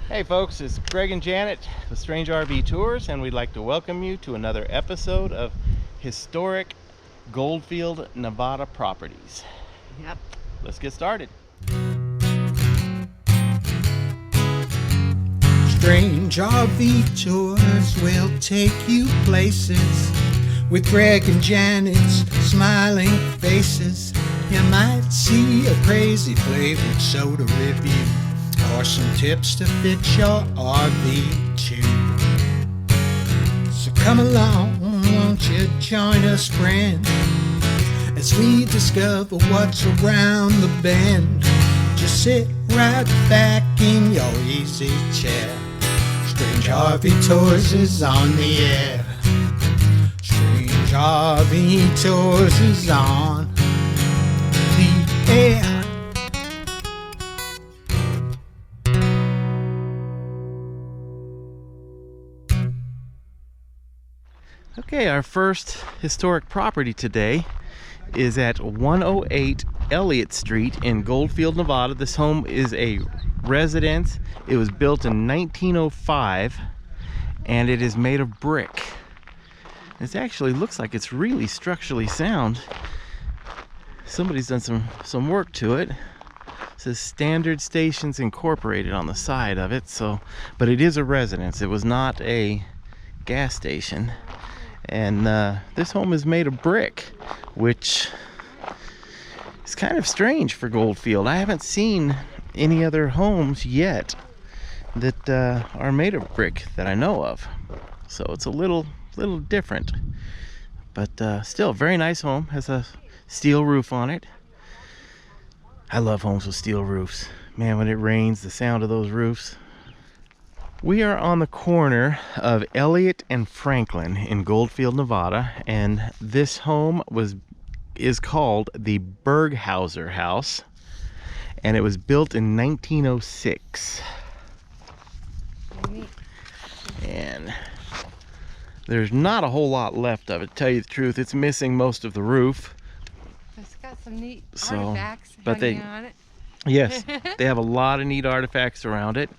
Hey folks, it's Greg and Janet with Strange RV Tours, and we'd like to welcome you to another episode of Historic Goldfield Nevada Properties. Yep. Let's get started. Strange RV Tours will take you places with Greg and Janet's smiling faces. You might see a crazy flavored soda review or some tips to fix your RV too. So come along, won't you join us, friend, as we discover what's around the bend. Just sit right back in your easy chair. Strange RV Tours is on the air. Strange RV Tours is on the air. Okay, our first historic property today is at 108 Elliott Street in Goldfield, Nevada. This home is a residence. It was built in 1905 and it is made of brick. It actually looks like it's really structurally sound. Somebody's done some work to it. It says Standard Stations Incorporated on the side of it, but it is a residence. It was not a gas station. And this home is made of brick, which is kind of strange for Goldfield. I haven't seen any other homes yet that are made of brick that I know of. So it's a little different, but still very nice home. Has a steel roof on it. I love homes with steel roofs. Man, when it rains, the sound of those roofs. We are on the corner of Elliott and Franklin in Goldfield, Nevada, and this home is called the Berghauser House, and it was built in 1906. And there's not a whole lot left of it, to tell you the truth. It's missing most of the roof. It's got some neat artifacts but hanging on it. Yes, they have a lot of neat artifacts around it.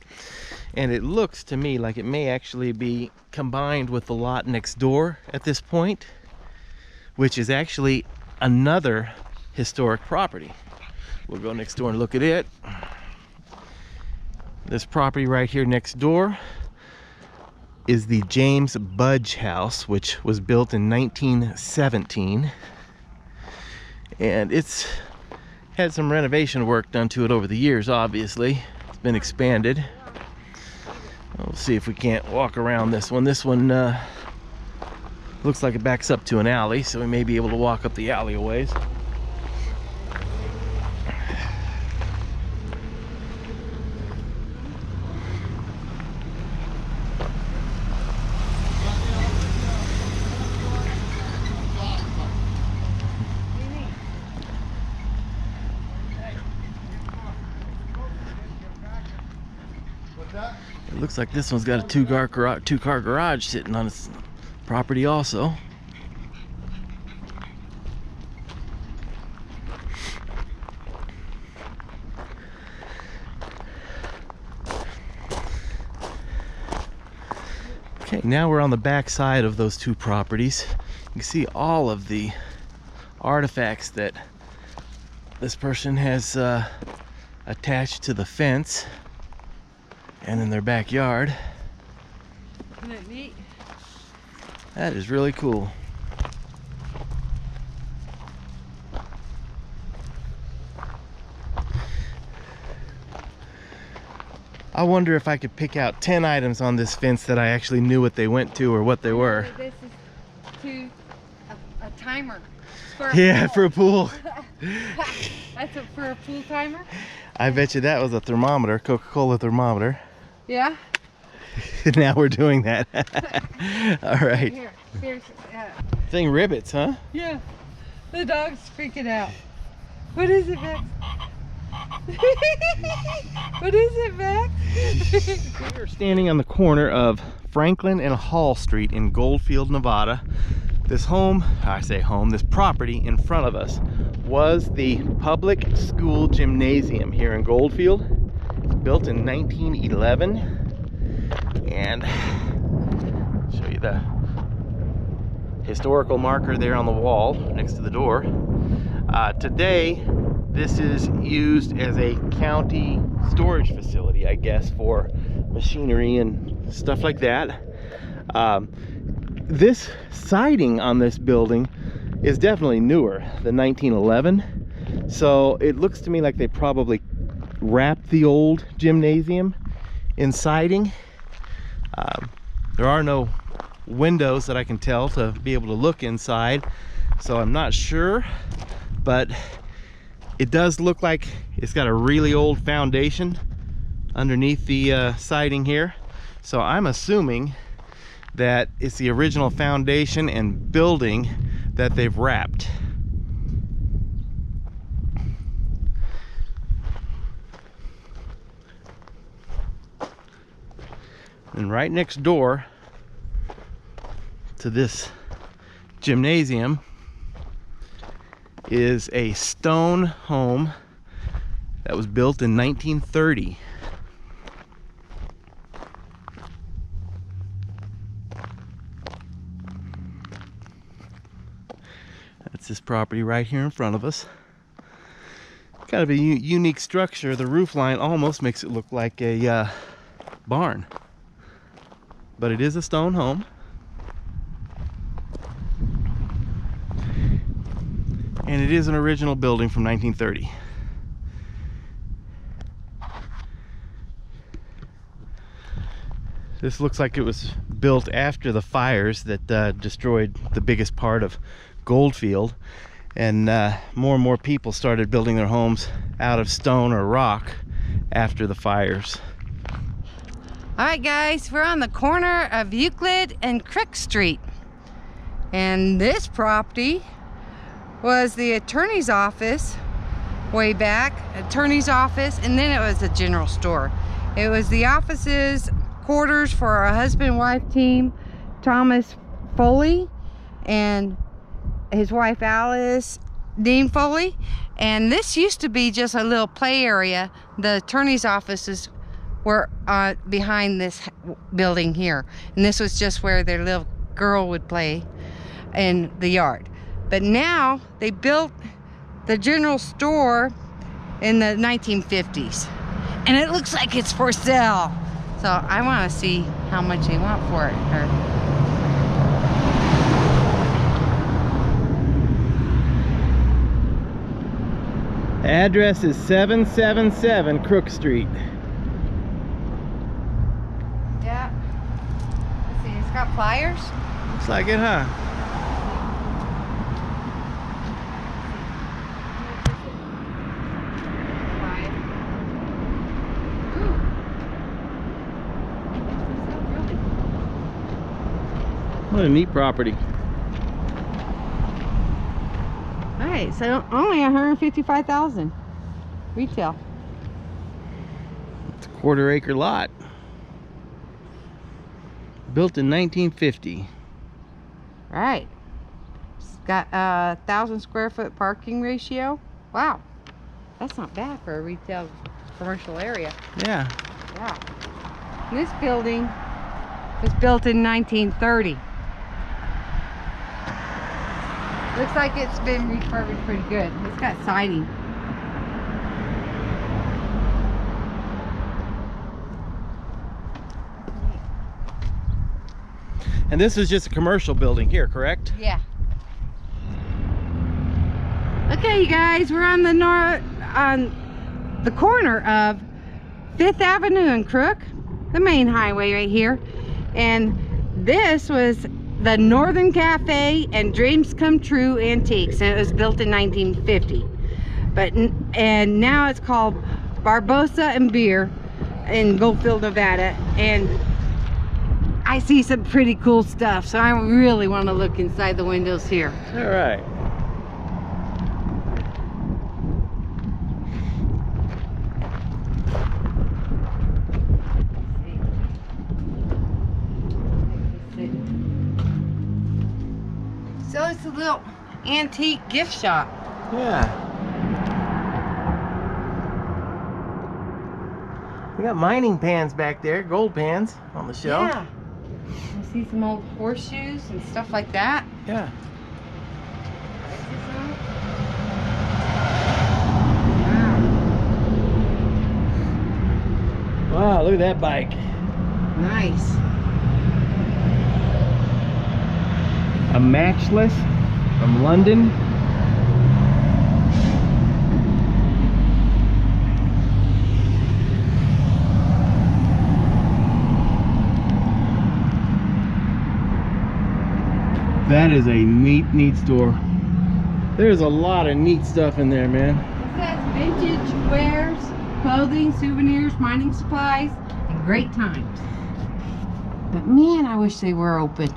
And it looks to me like it may actually be combined with the lot next door at this point, which is actually another historic property. We'll go next door and look at it. This property right here next door is the James Budge House, which was built in 1917. And it's had some renovation work done to it over the years, obviously. It's been expanded. We'll see if we can't walk around this one. This one looks like it backs up to an alley, so we may be able to walk up the alley a ways. It looks like this one's got a two-car garage sitting on its property also. Okay, now we're on the back side of those two properties. You can see all of the artifacts that this person has attached to the fence and in their backyard. Isn't it neat? That is really cool. I wonder if I could pick out 10 items on this fence that I actually knew what they went to or what they were. This is a timer. For a pool. That's for a pool timer? I bet you that was a thermometer, Coca-Cola thermometer. Yeah? Now we're doing that. All right. Here's Thing ribbits, huh? yeah. The dog's freaking out. What is it, Max? What is it, Max? We're standing on the corner of Franklin and Hall Street in Goldfield, Nevada. This home, I say home, this property in front of us was the public school gymnasium here in Goldfield. built in 1911, and show you the historical marker there on the wall next to the door. Today, this is used as a county storage facility, I guess, for machinery and stuff like that. This siding on this building is definitely newer than 1911, so it looks to me like they probably wrapped the old gymnasium in siding. There are no windows that I can tell to be able to look inside, so I'm not sure, but it does look like it's got a really old foundation underneath the siding here. So I'm assuming that it's the original foundation and building that they've wrapped. And right next door to this gymnasium is a stone home that was built in 1930. That's this property right here in front of us. Kind of a unique structure. The roof line almost makes it look like a barn, but it is a stone home. And it is an original building from 1930. This looks like it was built after the fires that destroyed the biggest part of Goldfield, and more and more people started building their homes out of stone or rock after the fires. All right, guys, we're on the corner of Euclid and Crook Street, and this property was the attorney's office way back, attorney's office, and then it was a general store. It was the offices, quarters for our husband-wife team, Thomas Foley and his wife Alice Dean Foley. And this used to be just a little play area. The attorney's offices were behind this building here, and this was just where their little girl would play in the yard. But now they built the general store in the 1950s, and it looks like it's for sale. So I want to see how much they want for it. Address is 777 Crook Street. Yeah. Let's see, it's got flyers. Looks like it, huh? What a neat property. All right, so only $155,000 retail. It's a quarter-acre lot. Built in 1950. Right. It's got a 1,000 square foot parking ratio. Wow, that's not bad for a retail commercial area. Yeah. Wow. And this building was built in 1930. Looks like it's been refurbished pretty good. It's got siding. And this is just a commercial building here, correct? Yeah. Okay, you guys, we're on the corner of 5th Avenue and Crook, the main highway right here. And this was the Northern Cafe and Dreams Come True Antiques, and it was built in 1950. And now it's called Barbosa and Beer in Goldfield, Nevada. And I see some pretty cool stuff, so I really want to look inside the windows here. All right. So it's a little antique gift shop. Yeah. We got mining pans back there, gold pans on the shelf. Yeah. I see some old horseshoes and stuff like that. Yeah. Wow, look at that bike. Nice. A Matchless from London. That is a neat store. There's a lot of neat stuff in there, man. It says vintage wares, clothing, souvenirs, mining supplies, and great times. But man, I wish they were open.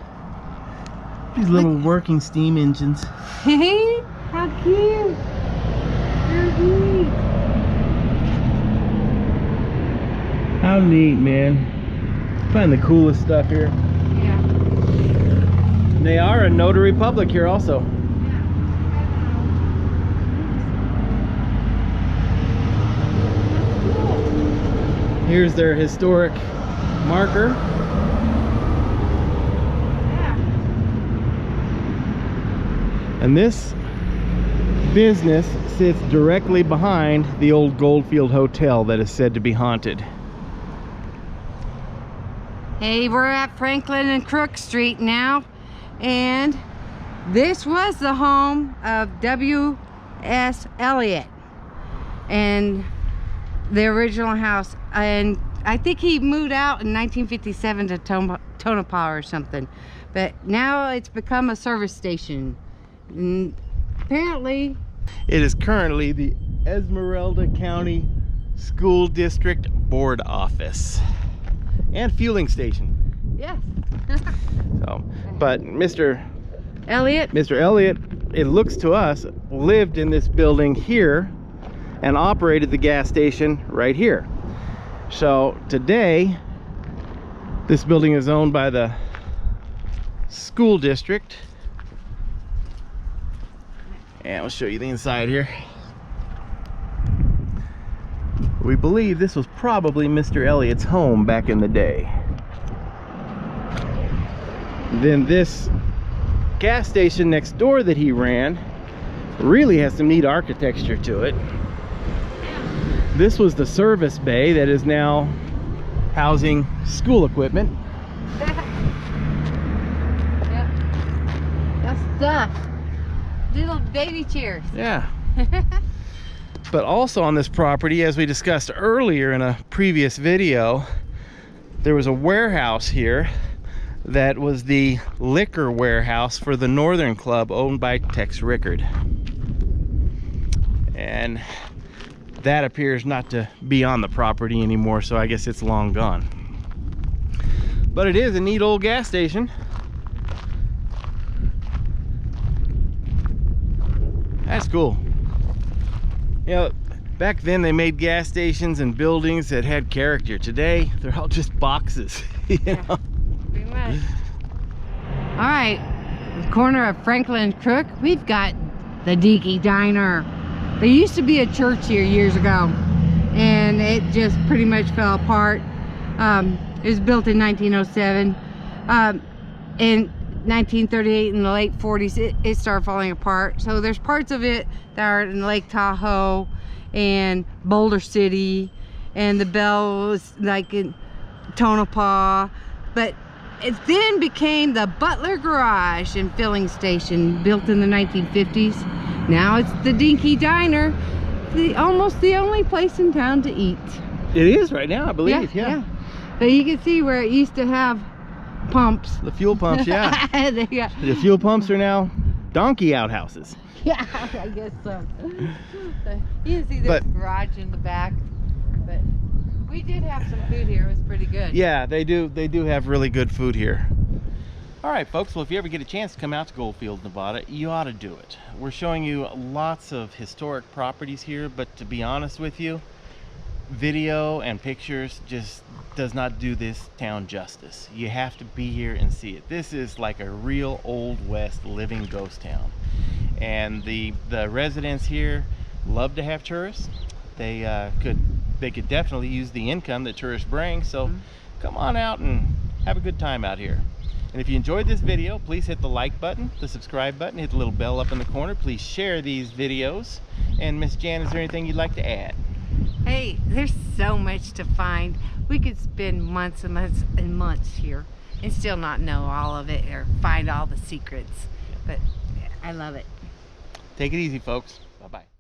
These little working steam engines. Hey, how cute. They're neat. How neat, man. Find the coolest stuff here. Yeah. They are a notary public here also. Here's their historic marker. Yeah. And this business sits directly behind the old Goldfield Hotel that is said to be haunted. Hey, we're at Franklin and Crook Street now, and this was the home of W.S. Eliot and the original house, and I think he moved out in 1957 to Tonopah or something, but now it's become a service station. And apparently it is currently the Esmeralda County School District Board Office and fueling station. yes. So, but Mr. Eliot, Elliott, it looks to us, lived in this building here and operated the gas station right here. So today, this building is owned by the school district. And I'll show you the inside here. We believe this was probably Mr. Elliott's home back in the day. Then this gas station next door that he ran really has some neat architecture to it. This was the service bay that is now housing school equipment. yep. That's stuff. Little baby chairs. Yeah. But also on this property, as we discussed earlier in a previous video, there was a warehouse here that was the liquor warehouse for the Northern Club owned by Tex Rickard. And that appears not to be on the property anymore, so I guess it's long gone. But it is a neat old gas station. That's cool. You know, back then they made gas stations and buildings that had character. Today, they're all just boxes, you know? Pretty much. All right, the corner of Franklin and Crook, we've got the Dinky Diner. There used to be a church here years ago, and it just pretty much fell apart. It was built in 1907. In 1938, in the late 40s, it started falling apart. So there's parts of it that are in Lake Tahoe and Boulder City, and the Bell was like in Tonopah, but it then became the Butler Garage and Filling Station, built in the 1950s. Now it's the Dinky Diner, almost the only place in town to eat. It is right now, I believe, yeah. But you can see where it used to have pumps. The fuel pumps, yeah. Yeah. The fuel pumps are now donkey outhouses. Yeah, I guess so. You can see there's garage in the back, but we did have some food here. It was pretty good. Yeah, they do have really good food here. All right, folks, well, if you ever get a chance to come out to Goldfield, Nevada, you ought to do it. We're showing you lots of historic properties here, but to be honest with you, video and pictures just does not do this town justice. You have to be here and see it. This is like a real Old West living ghost town. And the residents here love to have tourists. They could they could definitely use the income that tourists bring. So come on out and have a good time out here. And if you enjoyed this video, please hit the like button, the subscribe button, hit the little bell up in the corner. Please share these videos. And Miss Jan, is there anything you'd like to add? Hey, there's so much to find. We could spend months and months and months here and still not know all of it or find all the secrets. But I love it. Take it easy, folks. Bye-bye.